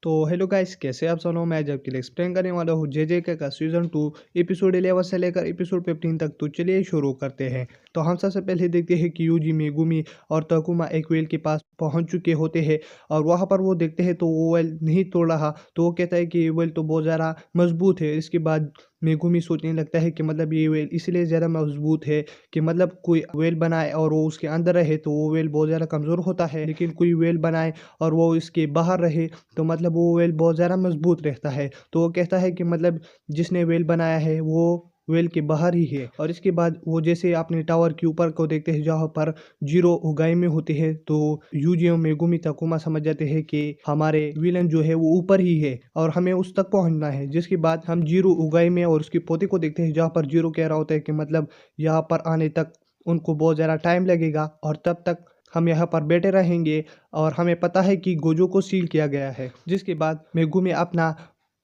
तो hello guys, कैसे आप सुनो। मैं जब के लिए एक्सप्लेन करने वाला हूँ जेजेके का सीजन 2 एपिसोड 11 से लेकर एपिसोड 15 तक। तो चलिए शुरू करते हैं। तो हम सबसे पहले देखते हैं कि यूजी, मेगुमी और तकुमा एक वेल के पास पहुंच चुके होते हैं और वहां पर वो देखते हैं तो वो वेल नहीं तोड़ रहा। तो वो कहता है कि ये वेल तो बहुत ज़्यादा मजबूत है। इसके बाद मेगुमी सोचने लगता है कि मतलब ये वेल इसलिए ज़्यादा मजबूत है कि मतलब कोई वेल बनाए और वो उसके अंदर रहे तो वो वेल बहुत ज़्यादा कमज़ोर होता है, लेकिन कोई वेल बनाए और वो इसके बाहर रहे तो मतलब वो वेल बहुत ज़्यादा मजबूत रहता है। तो वो कहता है कि मतलब जिसने वेल बनाया है वो वेल के बाहर ही है। और इसके बाद वो जैसे अपने टावर के ऊपर को देखते हैं जहाँ पर जीरो उगाई में होते हैं, तो यूजी और मेगुमी तकुमा समझ जाते हैं कि हमारे विलन जो है वो ऊपर ही है और हमें उस तक पहुंचना है। जिसके बाद हम जीरो उगाई में और उसके पोते को देखते हैं जहाँ पर जीरो कह रहा होता है कि मतलब यहाँ पर आने तक उनको बहुत ज़्यादा टाइम लगेगा और तब तक हम यहाँ पर बैठे रहेंगे और हमें पता है कि गोजो को सील किया गया है। जिसके बाद मेगुमी अपना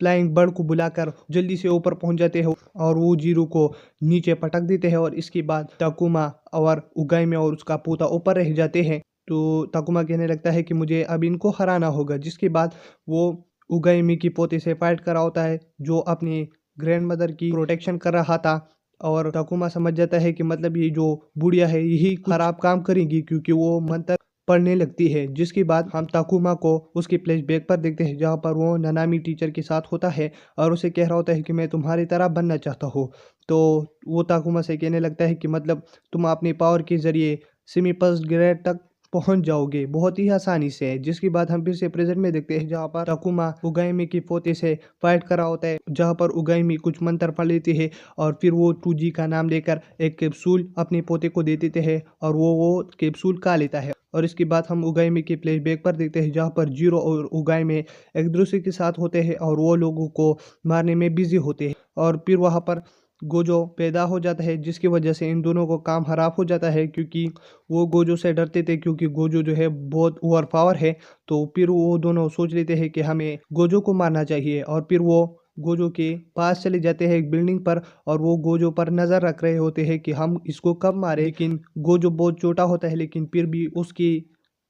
फ्लाइंग बर्ड को बुलाकर जल्दी से ऊपर पहुंच जाते हैं और वो जीरो को नीचे पटक देते हैं और इसके बाद तकुमा और उगाई में और उसका पोता ऊपर रह जाते हैं। तो तकुमा कहने लगता है कि मुझे अब इनको हराना होगा। जिसके बाद वो उगाई की पोते से फाइट कर रहा होता है जो अपनी ग्रैंड मदर की प्रोटेक्शन कर रहा था। और तकुमा समझ जाता है कि मतलब ये जो बुढ़िया है यही खराब काम करेगी क्योंकि वो मंत्र पढ़ने लगती है। जिसके बाद हम ताकुमा को उसके फ्लैशबैक पर देखते हैं जहाँ पर वो ननामी टीचर के साथ होता है और उसे कह रहा होता है कि मैं तुम्हारी तरह बनना चाहता हूँ। तो वो ताकुमा से कहने लगता है कि मतलब तुम अपने पावर के जरिए सेमी फर्स्ट ग्रेड तक पहुंच जाओगे बहुत ही आसानी से। जिसके बाद हम फिर से प्रेजेंट में देखते हैं जहाँ पर ताकुमा उगाइमी के पोते से फाइट कर रहा होता है, जहाँ पर उगाइमी कुछ मंत्र पढ़ लेती है और फिर वो 2G का नाम लेकर एक कैप्सूल अपने पोते को दे देते हैं और वो कैप्सूल खा लेता है। और इसके बाद हम उगाइमी के फ्लैशबैक पर देखते हैं जहाँ पर जीरो और उगाई में एक दूसरे के साथ होते हैं और वो लोगों को मारने में बिजी होते हैं। और फिर वहाँ पर गोजो पैदा हो जाता है जिसकी वजह से इन दोनों को काम खराब हो जाता है क्योंकि वो गोजो से डरते थे क्योंकि गोजो जो है बहुत ओवर पावर है। तो फिर वो दोनों सोच लेते हैं कि हमें गोजो को मारना चाहिए और फिर वो गोजो के पास चले जाते हैं एक बिल्डिंग पर और वो गोजो पर नज़र रख रहे होते हैं कि हम इसको कब मारे। लेकिन गोजो बहुत छोटा होता है लेकिन फिर भी उसकी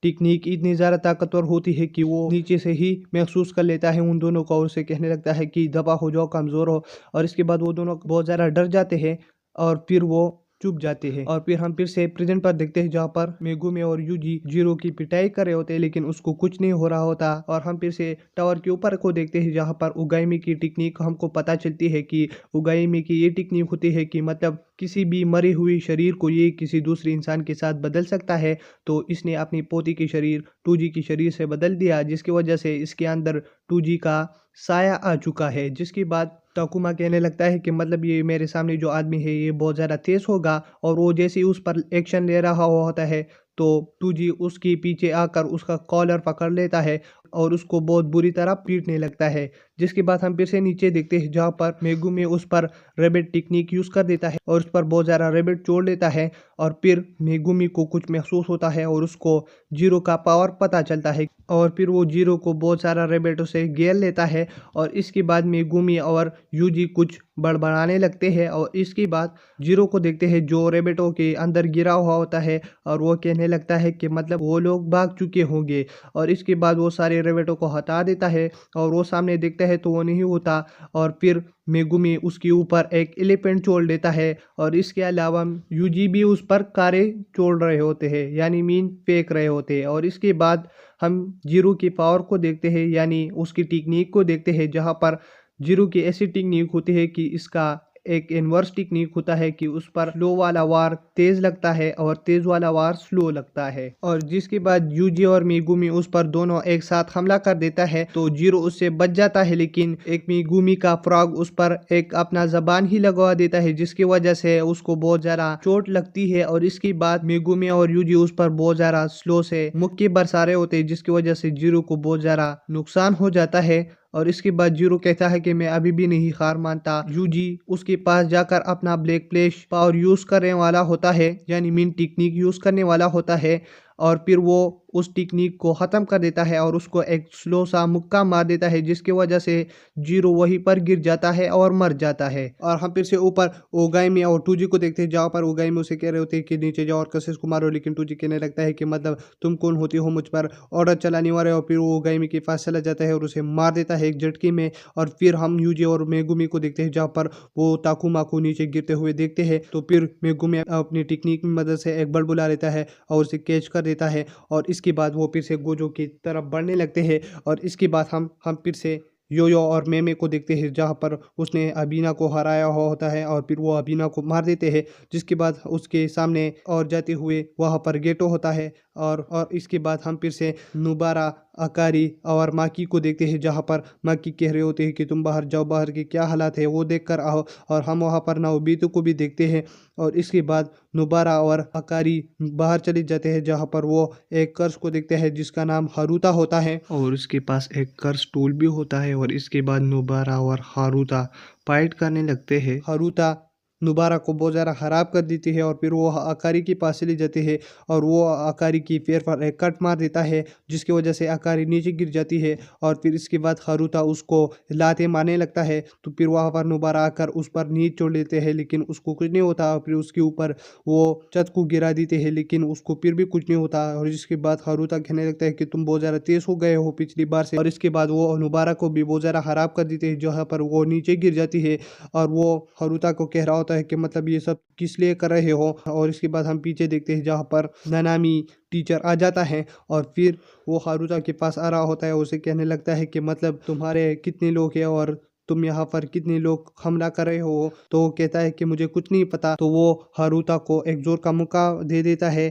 टेक्निक इतनी ज़्यादा ताकतवर होती है कि वो नीचे से ही महसूस कर लेता है उन दोनों को और उसे कहने लगता है कि दबा हो जाओ, कमज़ोर हो। और इसके बाद वो दोनों बहुत ज़्यादा डर जाते हैं और फिर वो चुप जाते हैं। और फिर हम फिर से प्रेजेंट पर देखते हैं जहाँ पर मेगुमी और यूजी जीरो की पिटाई कर रहे होते हैं लेकिन उसको कुछ नहीं हो रहा होता। और हम फिर से टावर के ऊपर को देखते हैं जहाँ पर उगाइमी की टेक्निक हमको पता चलती है कि उगाइमी की ये टेक्निक होती है कि मतलब किसी भी मरी हुई शरीर को ये किसी दूसरे इंसान के साथ बदल सकता है। तो इसने अपनी पोती की शरीर 2G की शरीर से बदल दिया जिसकी वजह से इसके अंदर 2G का साया आ चुका है। जिसके बाद ताकुमा कहने लगता है कि मतलब ये मेरे सामने जो आदमी है ये बहुत ज़्यादा तेज होगा और वो जैसे ही उस पर एक्शन ले रहा होता है तो 2G उसके पीछे आकर उसका कॉलर पकड़ लेता है और उसको बहुत बुरी तरह पीटने लगता है। जिसके बाद हम फिर से नीचे देखते हैं जहाँ पर मेगुमी उस पर रेबिट टेक्निक यूज़ कर देता है और उस पर बहुत ज़्यादा रेबिट छोड़ लेता है। और फिर मेगुमी को कुछ महसूस होता है और उसको जीरो का पावर पता चलता है और फिर वो जीरो को बहुत सारा रेबिटों से घेर लेता है। और इसके बाद मेगुमी और यूजी कुछ बड़बड़ाने लगते हैं और इसके बाद जीरो को देखते हैं जो रेबिटों के अंदर गिरा हुआ होता है और वो कहने लगता है कि मतलब वो लोग भाग चुके होंगे। और इसके बाद वो सारे रेबिटों को हटा देता है और वो सामने देखता है तो वो नहीं होता। और फिर मेगुमी उसके ऊपर एक एलिफेंट छोड़ देता है और इसके अलावा यूजी भी उस पर कारें छोड़ रहे होते हैं यानी मीन फेंक रहे होते हैं। और इसके बाद हम जीरो की पावर को देखते हैं यानी उसकी टेक्निक को देखते हैं जहाँ पर जीरो की ऐसी टेक्निक होती है कि इसका एक इन्वर्स टेक्निक होता है कि उस पर स्लो वाला वार तेज लगता है और तेज वाला वार स्लो लगता है। और जिसके बाद यूजी और मेगुमी उस पर दोनों एक साथ हमला कर देता है तो जीरो उससे बच जाता है लेकिन एक मेगुमी का फ्रॉग उस पर एक अपना जबान ही लगवा देता है जिसकी वजह से उसको बहुत ज्यादा चोट लगती है। और इसके बाद मेगुमी और यूजी उस पर बहुत ज्यादा स्लो से मुक्के बरसा रहे होते हैं जिसकी वजह से जीरो को बहुत ज्यादा नुकसान हो जाता है। और इसके बाद जीरो कहता है कि मैं अभी भी नहीं हार मानता। यूजी उसके पास जाकर अपना ब्लैक फ्लैश पावर यूज करने वाला होता है यानी मीन टेक्निक यूज करने वाला होता है और फिर वो उस टेक्निक को ख़त्म कर देता है और उसको एक स्लो सा मुक्का मार देता है, जिसकी वजह से जीरो वहीं पर गिर जाता है और मर जाता है। और हम फिर से ऊपर ओगामी और टूजी को देखते हैं, जहाँ पर ओगामी उसे कह रहे होते हैं कि नीचे जाओ और कशिश को मारो, लेकिन टूजी कहने लगता है कि मतलब तुम कौन होती हो मुझ पर ऑर्डर चलाने वाले। और फिर वो ओगामी के पास चला जाता है और उसे मार देता है एक झटके में। और फिर हम यूजी और मेगुमी को देखते हैं, जहाँ पर वो ताकुमा को नीचे गिरते हुए देखते हैं। तो फिर मेगुमी अपनी टेक्निक की मदद से एक बल बुला लेता है और उसे कैच कर देता है। और इसके बाद वो फिर से गोजो की तरफ बढ़ने लगते हैं। और इसके बाद हम फिर से योयो और मेमे को देखते हैं, जहाँ पर उसने अबीना को हराया हुआ होता है और फिर वो अबीना को मार देते हैं। जिसके बाद उसके सामने और जाते हुए वहाँ पर गेटो होता है। और इसके बाद हम फिर से नुबारा, अकारी और माकी को देखते हैं, जहाँ पर माकी कह रहे होते हैं कि तुम बाहर जाओ, बाहर के क्या हालात है वो देख कर आओ। और हम वहाँ पर नाओबितो को भी देखते हैं। और इसके बाद नुबारा और अकारी बाहर चले जाते हैं, जहाँ पर वो एक कर्स को देखते हैं जिसका नाम हारुता होता है और उसके पास एक कर्स टूल भी होता है। और इसके बाद नुबारा और हारुता फाइट करने लगते हैं। हारुता नुबारा को बहुत ज़्यादा ख़राब कर देती है और फिर वो अकारी के पास चली जाती है और वो अकारी की पैर पर एक कट मार देता है, जिसकी वजह से अकारी नीचे गिर जाती है। और फिर इसके बाद हारुता उसको लाते मारने लगता है। तो फिर वहाँ पर नुबारा आकर उस पर नींद छोड़ लेते हैं, लेकिन उसको कुछ नहीं होता। और फिर उसके ऊपर वो छत को गिरा देते हैं, लेकिन उसको फिर भी कुछ नहीं होता। और इसके बाद हारुता कहने लगता है कि तुम बहुत ज़्यादा तेज हो गए हो पिछली बार से। और इसके बाद वो नुबारा को भी बहुत ज़्यादा ख़राब कर देते हैं, जहाँ पर वो नीचे गिर जाती है। और वो हारुता को कह रहा होता है कि मतलब ये सब किस लिए कर रहे हो। और इसके बाद हम पीछे देखते हैं, जहाँ पर नानामी टीचर आ जाता है और फिर वो हारुता के पास आ रहा होता है। उसे कहने लगता है कि मतलब तुम्हारे कितने लोग हैं और तुम यहाँ पर कितने लोग हमला कर रहे हो। तो वो कहता है कि मुझे कुछ नहीं पता। तो वो हारुता को एक जोर का मौका दे देता है,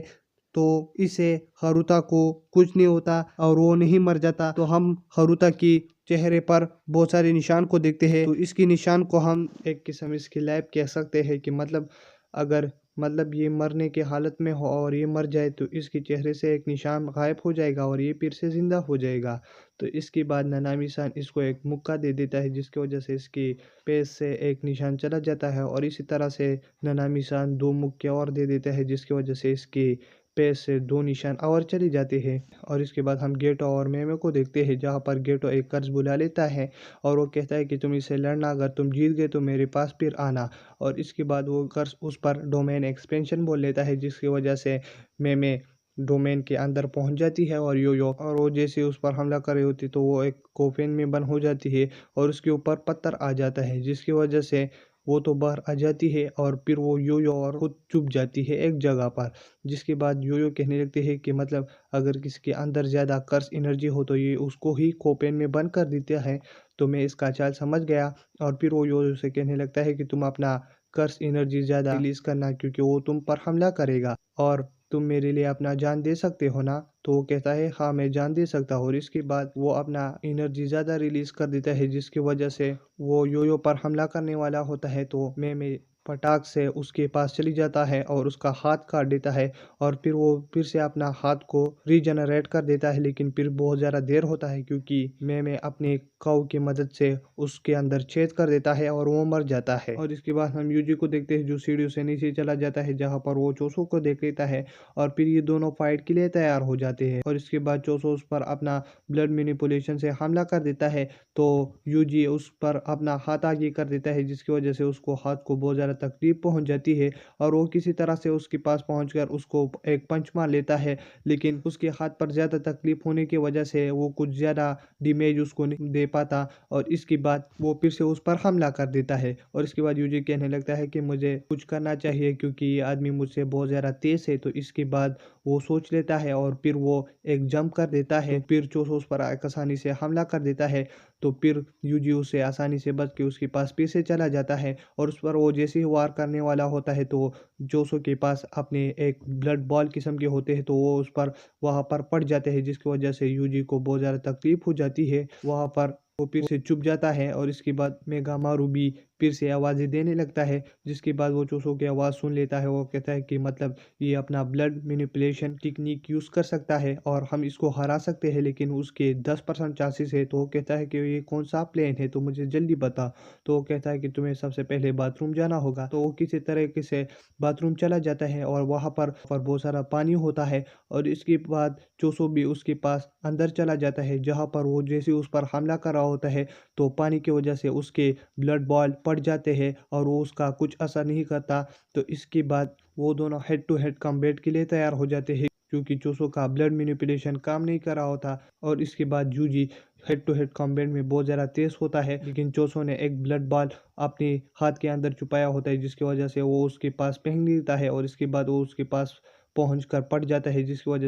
तो इससे हारुता को कुछ नहीं होता और वो नहीं मर जाता। तो हम हारुता की चेहरे पर बहुत सारे निशान को देखते हैं। तो इसकी निशान को हम एक किस्म इसकी लैब कह सकते हैं कि मतलब अगर मतलब ये मरने की हालत में हो और ये मर जाए तो इसके चेहरे से एक निशान गायब हो जाएगा और ये फिर से ज़िंदा हो जाएगा। तो इसके बाद ननामी सान इसको एक मुक्का दे देता है, जिसकी वजह से इसकी पेज से एक निशान चला जाता है। और इसी तरह से ननामी सान दो मुक्के और दे देता है, जिसकी वजह से इसकी पेज से दो निशान और चले जाते हैं। और इसके बाद हम गेटो और मेमे को देखते हैं, जहाँ पर गेटो एक कर्ज बुला लेता है और वो कहता है कि तुम इससे लड़ना, अगर तुम जीत गए तो मेरे पास फिर आना। और इसके बाद वो कर्ज उस पर डोमेन एक्सपेंशन बोल लेता है, जिसकी वजह से मेमे डोमेन के अंदर पहुंच जाती है। और योयो और वो जैसे उस पर हमला कर रही होती तो वो एक कोफिन में बंद हो जाती है और उसके ऊपर पत्थर आ जाता है, जिसकी वजह से वो तो बाहर आ जाती है। और फिर वो योयो और खुद चुप जाती है एक जगह पर। जिसके बाद योयो कहने लगते हैं कि मतलब अगर किसी के अंदर ज़्यादा कर्स एनर्जी हो तो ये उसको ही कोपेन में बंद कर देता है। तो मैं इसका चाल समझ गया। और फिर वो योयो से कहने लगता है कि तुम अपना कर्स एनर्जी ज़्यादा रिलीज करना, क्योंकि वो तुम पर हमला करेगा और तुम मेरे लिए अपना जान दे सकते हो ना। तो वो कहता है हाँ मैं जान दे सकता हूँ। और इसके बाद वो अपना एनर्जी ज़्यादा रिलीज कर देता है, जिसकी वजह से वो योयो पर हमला करने वाला होता है। तो मैं फटाक से उसके पास चली जाता है और उसका हाथ काट देता है। और फिर वो फिर से अपना हाथ को रीजनरेट कर देता है, लेकिन फिर बहुत ज़्यादा देर होता है, क्योंकि मैं अपने काऊ की मदद से उसके अंदर छेद कर देता है और वो मर जाता है। और इसके बाद हम यूजी को देखते हैं, जो सीढ़ियों से नीचे चला जाता है, जहाँ पर वो चोसो को देख लेता है। और फिर ये दोनों फाइट के लिए तैयार हो जाते हैं। और इसके बाद चोसो उस पर अपना ब्लड मैनिपुलेशन से हमला कर देता है। तो यूजी उस पर अपना हाथ आगे कर देता है, जिसकी वजह से उसको हाथ को बहुत ज़्यादा तकलीफ पहुंच जाती है। और वो किसी तरह से उसके पास पहुंचकर उसको एक पंच मार लेता है, लेकिन उसके हाथ पर ज़्यादा तकलीफ होने की वजह से वो कुछ ज़्यादा डैमेज उसको नहीं दे पाता। और इसके बाद वो फिर से उस पर हमला कर देता है। और इसके बाद यूजी कहने लगता है कि मुझे कुछ करना चाहिए, क्योंकि ये आदमी मुझसे बहुत ज़्यादा तेज़ है। तो इसके बाद वो सोच लेता है और फिर वो एक जंप कर देता है। तो फिर चोसो उस पर आसानी से हमला कर देता है। तो फिर यूजी उसे आसानी से बच के उसके पास फिर से चला जाता है। और उस पर वो जैसे ही वार करने वाला होता है, तो जोसो के पास अपने एक ब्लड बॉल किस्म के होते हैं, तो वो उस पर वहाँ पर पड़ जाते हैं, जिसकी वजह से यूजी को बहुत ज़्यादा तकलीफ हो जाती है। वहाँ पर वो फिर से चुप जाता है। और इसके बाद मेगामारू भी फिर से आवाज़ें देने लगता है, जिसके बाद वो चूसो की आवाज़ सुन लेता है। वो कहता है कि मतलब ये अपना ब्लड मैनिपुलेशन टेक्निक यूज़ कर सकता है और हम इसको हरा सकते हैं, लेकिन उसके 10% चांसेस है। तो वो कहता है कि ये कौन सा प्लान है, तो मुझे जल्दी बता। तो वो कहता है कि तुम्हें सबसे पहले बाथरूम जाना होगा। तो वो किसी तरीके से बाथरूम चला जाता है और वहाँ पर बहुत सारा पानी होता है और इसके बाद चोसो भी उसके पास अंदर चला जाता है, जहाँ पर वो जैसे उस पर हमला कर रहा होता है तो पानी की वजह से उसके ब्लड बॉल पड़ जाते हैं और वो उसका कुछ असर नहीं करता। तो इसके बाद वो दोनों हेड टू हेड कॉम्बैट के लिए तैयार हो जाते हैं, क्योंकि चोसो का ब्लड मैनिपुलेशन काम नहीं कर रहा होता। और इसके बाद जूजी हेड टू हेड कॉम्बैट में बहुत ज़्यादा तेज होता है, लेकिन चोसो ने एक ब्लड बॉल अपने हाथ के अंदर छुपाया होता है, जिसकी वजह से वो उसके पास फेंक देता है और इसके बाद वो उसके पास पहुंच कर पड़ जाता है, जिसकी वजह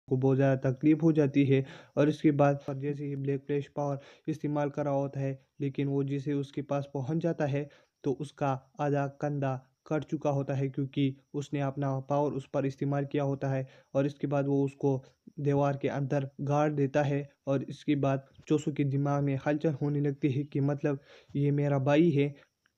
को बहुत ज़्यादा तकलीफ हो जाती है। और इसके बाद पर जैसे ही ब्लैक फ्लैश पावर इस्तेमाल कर रहा होता है, लेकिन वो जैसे उसके पास पहुंच जाता है तो उसका आधा कंधा कट चुका होता है, क्योंकि उसने अपना पावर उस पर इस्तेमाल किया होता है। और इसके बाद वो उसको दीवार के अंदर गाड़ देता है और इसके बाद चोसू के दिमाग में हलचल होने लगती है कि मतलब ये मेरा भाई है।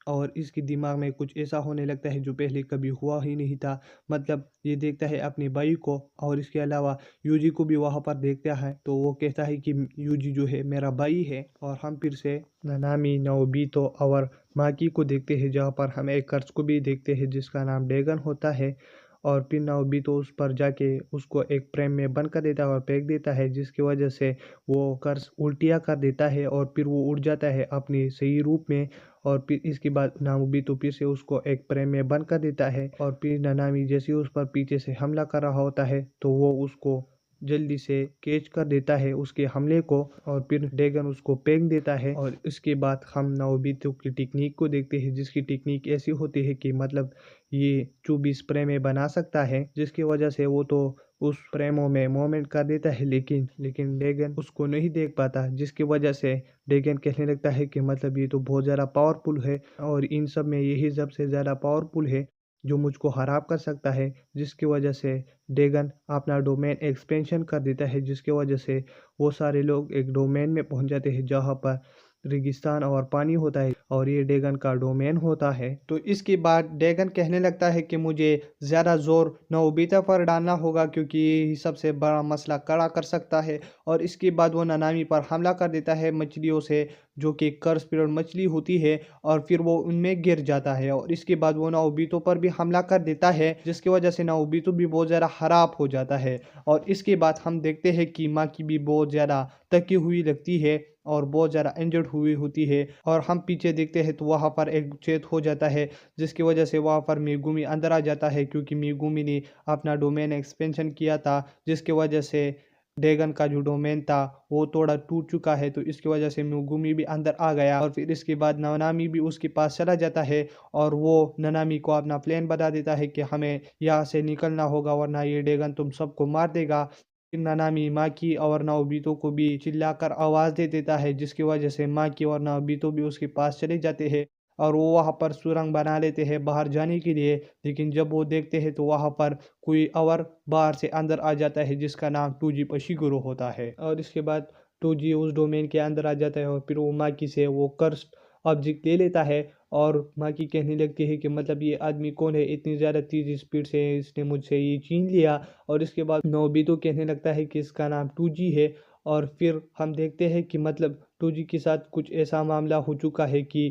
और इसके दिमाग में कुछ ऐसा होने लगता है जो पहले कभी हुआ ही नहीं था। मतलब ये देखता है अपने भाई को और इसके अलावा यूजी को भी वहाँ पर देखता है। तो वो कहता है कि यूजी जो है मेरा भाई है। और हम फिर से नानामी, नोबितो और माकी को देखते हैं, जहाँ पर हम एक कर्ज को भी देखते हैं जिसका नाम ड्रैगन होता है। और फिर नोबितो उस पर जाके उसको एक फ्रेम में बंद कर देता है और फेंक देता है, जिसकी वजह से वो कर्ज उल्टिया कर देता है और फिर वो उड़ जाता है अपने सही रूप में। और फिर इसके बाद नामुबितो फिर से उसको एक फ्रेम में बंद कर देता है और फिर नानामी जैसे उस पर पीछे से हमला कर रहा होता है तो वो उसको जल्दी से कैच कर देता है उसके हमले को और फिर ड्रैगन उसको फेंक देता है। और इसके बाद हम नाओबितो की टेक्निक को देखते हैं, जिसकी टेक्निक ऐसी होती है कि मतलब ये 24 स्प्रे में बना सकता है, जिसकी वजह से वो तो उस प्रेमो में मोमेंट कर देता है, लेकिन ड्रैगन उसको नहीं देख पाता, जिसकी वजह से ड्रैगन कहने लगता है कि मतलब ये तो बहुत ज़्यादा पावरफुल है और इन सब में यही सबसे ज़्यादा पावरफुल है जो मुझको हराब कर सकता है। जिसकी वजह से ड्रैगन अपना डोमेन एक्सपेंशन कर देता है, जिसकी वजह से वो सारे लोग एक डोमेन में पहुंच जाते हैं जहाँ पर रेगिस्तान और पानी होता है और ये ड्रैगन का डोमेन होता है। तो इसके बाद ड्रैगन कहने लगता है कि मुझे ज़्यादा जोर नोबिता पर डालना होगा, क्योंकि ये सबसे बड़ा मसला खड़ा कर सकता है। और इसके बाद वो नानामी पर हमला कर देता है मछलियों से, जो कि कर्स पीरियड मछली होती है, और फिर वो उनमें गिर जाता है। और इसके बाद वो नाओबितो पर भी हमला कर देता है, जिसकी वजह से नाओबितो भी बहुत ज़्यादा खराब हो जाता है। और इसके बाद हम देखते हैं कि माँ की भी बहुत ज़्यादा थकी हुई लगती है और बहुत ज़्यादा इंजर्ड हुई होती है। और हम पीछे देखते हैं तो वहाँ पर एक छेद हो जाता है, जिसकी वजह से वहाँ पर मेगुमी अंदर आ जाता है, क्योंकि मेगुमी ने अपना डोमेन एक्सपेंशन किया था, जिसकी वजह से ड्रैगन का जो डोमेन था वो थोड़ा टूट चुका है। तो इसकी वजह से मेगुमी भी अंदर आ गया और फिर इसके बाद नानामी भी उसके पास चला जाता है और वो नानामी को अपना प्लान बता देता है कि हमें यहाँ से निकलना होगा, वरना ये ड्रैगन तुम सबको मार देगा। फिर नानामी माकी और नाओबितो को भी चिल्लाकर आवाज़ दे देता है, जिसकी वजह से माकी और नाओबितो भी उसके पास चले जाते हैं और वो वहाँ पर सुरंग बना लेते हैं बाहर जाने के लिए। लेकिन जब वो देखते हैं तो वहाँ पर कोई और बाहर से अंदर आ जाता है, जिसका नाम टूजी पशिगुरो होता है। और इसके बाद टूजी उस डोमेन के अंदर आ जाता है और फिर वो माकी से वो कर्स्ड ऑब्जेक्ट ले लेता है। और माकी कहने लगती है कि मतलब ये आदमी कौन है, इतनी ज़्यादा तेज़ स्पीड से इसने मुझसे ये छीन लिया। और इसके बाद नोबितो कहने लगता है कि इसका नाम टूजी है। और फिर हम देखते हैं कि मतलब टूजी के साथ कुछ ऐसा मामला हो चुका है कि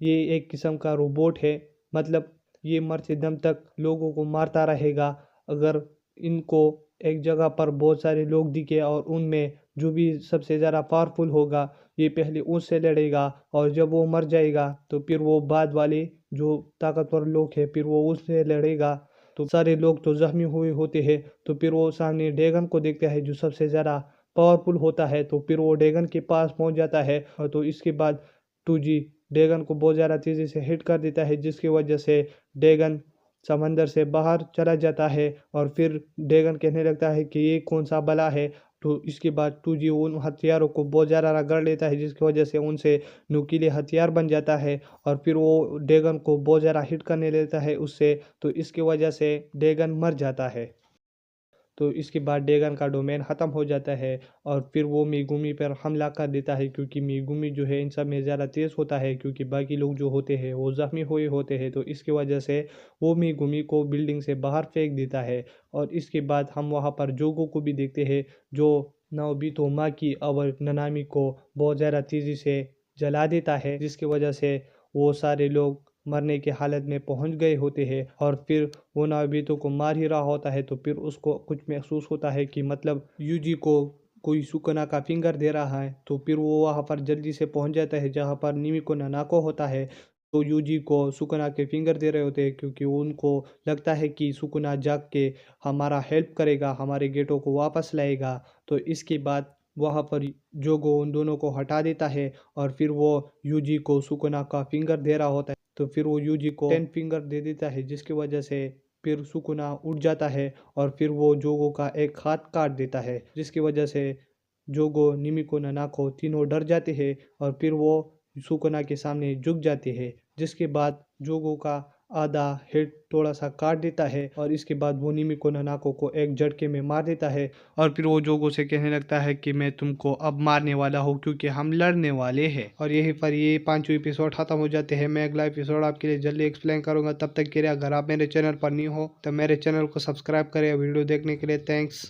ये एक किस्म का रोबोट है। मतलब ये मरते दम तक लोगों को मारता रहेगा। अगर इनको एक जगह पर बहुत सारे लोग दिखे और उनमें जो भी सबसे ज़्यादा पावरफुल होगा ये पहले उससे लड़ेगा, और जब वो मर जाएगा तो फिर वो बाद वाले जो ताकतवर लोग हैं फिर वो उससे लड़ेगा। तो सारे लोग तो जख्मी हुए होते हैं। तो फिर वो सामने ड्रैगन को देखता है जो सबसे ज़्यादा पावरफुल होता है, तो फिर वो ड्रैगन के पास पहुंच जाता है। और तो इसके बाद टूजी ड्रैगन को बहुत ज़्यादा तेज़ी से हिट कर देता है, जिसकी वजह से ड्रैगन समंदर से बाहर चला जाता है। और फिर ड्रैगन कहने लगता है कि ये कौन सा बला है। तो इसके बाद टूजी उन हथियारों को बहुत ज़्यादा रगड़ लेता है, जिसकी वजह से उनसे नुकीले हथियार बन जाता है। और फिर वो ड्रैगन को बहुत ज़्यादा हिट करने लेता है उससे, तो इसकी वजह से ड्रैगन मर जाता है। तो इसके बाद डेगन का डोमेन ख़त्म हो जाता है और फिर वो मेगुमी पर हमला कर देता है, क्योंकि मेगुमी जो है इन सब में ज़्यादा तेज़ होता है, क्योंकि बाकी लोग जो होते हैं वो ज़ख्मी हुए होते हैं। तो इसकी वजह से वो मेगुमी को बिल्डिंग से बाहर फेंक देता है। और इसके बाद हम वहाँ पर जोगो को भी देखते हैं, जो नाओबितो माकी और ननामी को बहुत ज़्यादा तेज़ी से जला देता है, जिसकी वजह से वो सारे लोग मरने की हालत में पहुंच गए होते हैं। और फिर वो नाबितो को मार ही रहा होता है, तो फिर उसको कुछ महसूस होता है कि मतलब यूजी को कोई सुकना का फिंगर दे रहा है। तो फिर वो वहाँ पर जल्दी से पहुंच जाता है जहाँ पर निमिको नानाको होता है। तो यूजी को सुकना के फिंगर दे रहे होते हैं, क्योंकि उनको लगता है कि सुकना जाग के हमारा हेल्प करेगा, हमारे गेटों को वापस लाएगा। तो इसके बाद वहाँ पर जोगो उन दोनों को हटा देता है और फिर वो यूजी को सुकना का फिंगर दे रहा होता है। तो फिर वो यूजी को 10 फिंगर दे देता है, जिसकी वजह से फिर सुकुना उठ जाता है और फिर वो जोगो का एक हाथ काट देता है, जिसकी वजह से जोगो, निमिको, नानाको तीनों डर जाते हैं और फिर वो सुकुना के सामने झुक जाते हैं। जिसके बाद जोगो का आधा हेड थोड़ा सा काट देता है और इसके बाद वो निमिको नानाको को एक झटके में मार देता है। और फिर वो जोगो से कहने लगता है कि मैं तुमको अब मारने वाला हूँ, क्योंकि हम लड़ने वाले हैं। और यहीं पर ये 5 एपिसोड खत्म हो जाते हैं। मैं अगला एपिसोड आपके लिए जल्दी एक्सप्लेन करूंगा। तब तक के लिए अगर आप मेरे चैनल पर नहीं हो तो मेरे चैनल को सब्सक्राइब करें। वीडियो देखने के लिए थैंक्स।